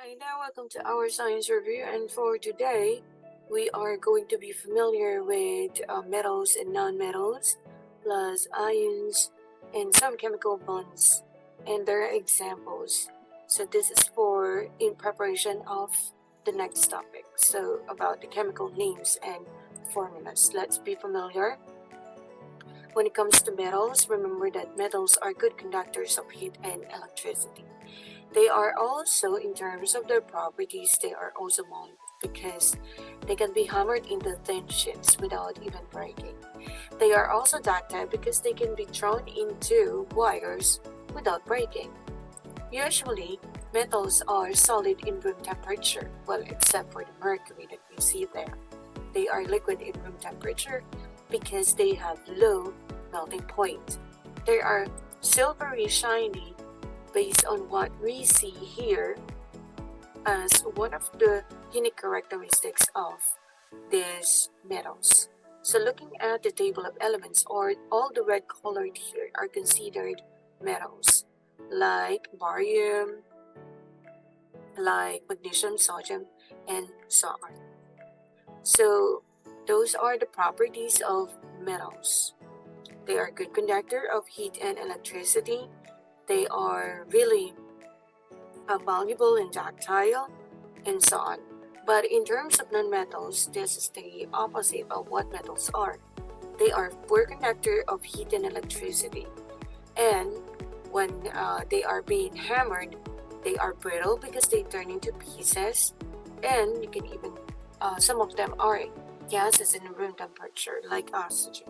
Hi now, welcome to our science review, and for today we are going to be familiar with metals and non-metals, plus ions and some chemical bonds and their examples. So this is for in preparation of the next topic, so about the chemical names and formulas. Let's be familiar. When it comes to metals, remember that metals are good conductors of heat and electricity. They are also, in terms of their properties, they are also molded because they can be hammered into thin sheets without even breaking. They are also ductile because they can be thrown into wires without breaking. Usually, metals are solid in room temperature, well, except for the mercury that you see there. They are liquid in room temperature because they have low melting point. They are silvery shiny based on what we see here as one of the unique characteristics of these metals. So looking at the table of elements, or all the red colored here are considered metals, like barium, like magnesium, sodium, and so on. So those are the properties of metals. They are good conductor of heat and electricity. They are really malleable and ductile, and so on. But in terms of nonmetals, this is the opposite of what metals are. They are poor conductor of heat and electricity, and when they are being hammered, they are brittle because they turn into pieces, and you can even some of them are gases in room temperature, like oxygen.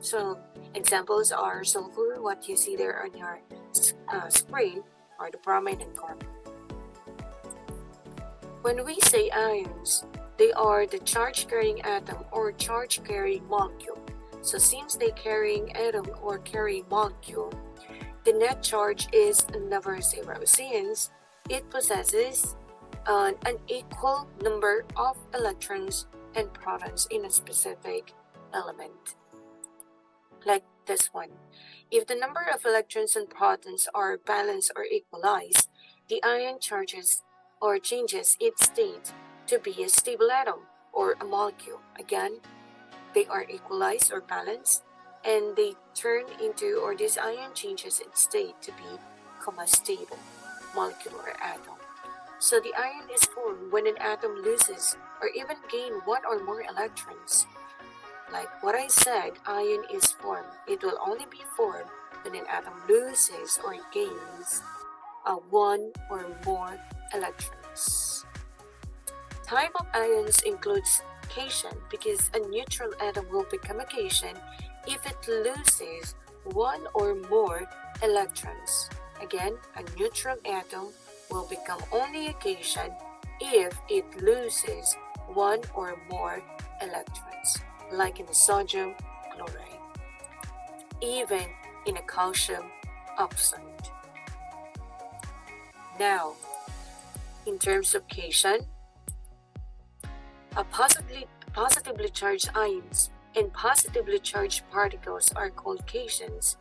So examples are sulfur, what you see there on your screen, or the bromine and carbon. When we say ions, they are the charge-carrying atom or charge-carrying molecule. So since they carrying atom or carrying molecule, the net charge is never zero since it possesses an equal number of electrons and protons in a specific element. Like this one. If the number of electrons and protons are balanced or equalized, the ion charges or changes its state to be a stable atom or a molecule. Again, they are equalized or balanced, and they turn into, or this ion changes its state to become a stable molecule or atom. So the ion is formed when an atom loses or even gain one or more electrons. Like what I said, ion is formed. It will only be formed when an atom loses or gains one or more electrons. Type of ions includes cation because a neutral atom will become a cation if it loses one or more electrons. Again, a neutral atom will become only a cation if it loses one or more electrons, like in the sodium chloride, even in a calcium oxide. Now, in terms of cation, positively charged ions and positively charged particles are called cations,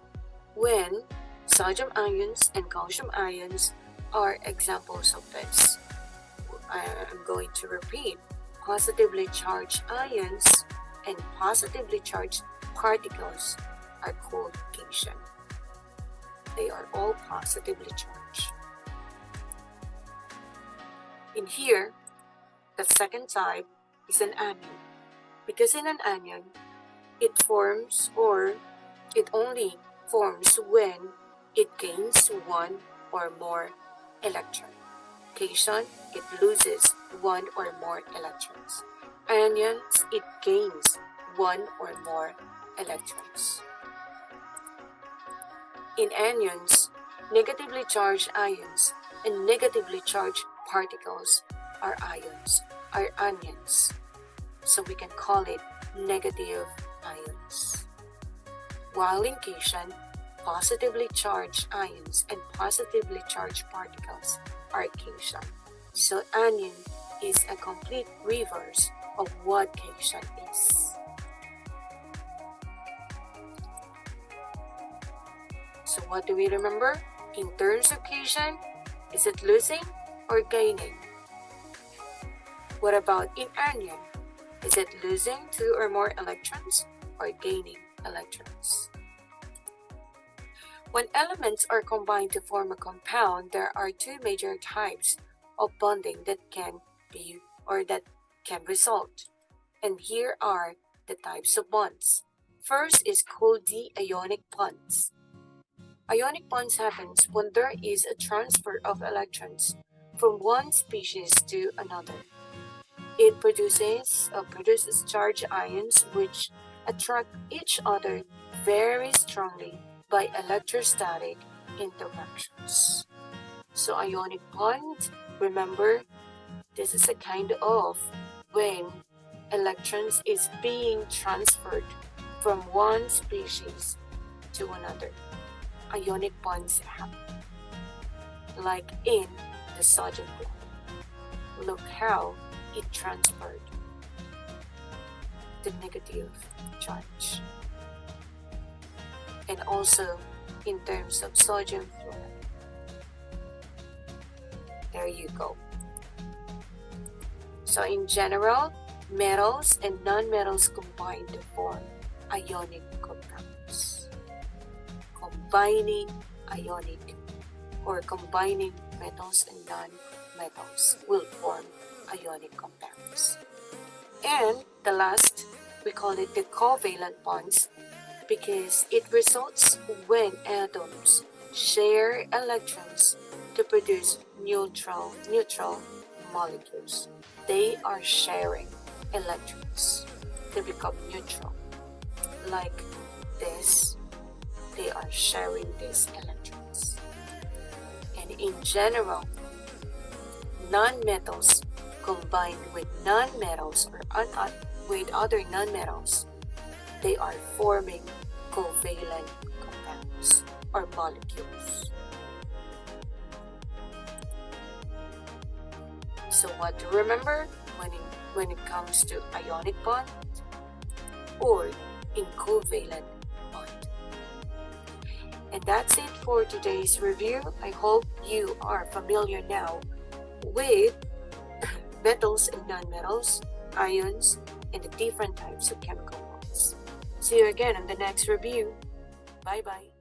when sodium ions and calcium ions are examples of this. I'm going to repeat. Positively charged ions and positively charged particles are called cation. They are all positively charged. In here, the second type is an anion, because in an anion, it forms, or it only forms when it gains one or more electron. Cation, it loses one or more electrons. Anions, it gains one or more electrons. In anions, negatively charged ions and negatively charged particles are anions. So we can call it negative ions. While in cation, positively charged ions and positively charged particles are cation. So anion is a complete reverse of what cation is. So what do we remember? In terms of cation, is it losing? or gaining? What about in anion? Is it losing 2 or more electrons or gaining electrons? When elements are combined to form a compound, there are 2 major types of bonding that can result. And here are the types of bonds. First is called the ionic bonds. Ionic bonds happens when there is a transfer of electrons from one species to another. It produces charged ions which attract each other very strongly by electrostatic interactions. So ionic bond, remember, this is a kind of when electrons is being transferred from one species to another. Ionic bonds happen, like in the sodium chloride. Look how it transferred the negative charge. And also in terms of sodium fluoride. There you go. So in general, metals and non-metals combine to form ionic compounds. Combining metals and non-metals will form ionic compounds. And the last, we call it the covalent bonds because it results when atoms share electrons to produce neutral molecules. They are sharing electrons to become neutral. Like this, they are sharing these electrons. And in general, non-metals combined with non-metals or with other non-metals, they are forming covalent compounds or molecules. So what to remember when it comes to ionic bond or in covalent bond. And that's it for today's review. I hope you are familiar now with metals and non-metals, ions, and the different types of chemical bonds. See you again in the next review. Bye-bye.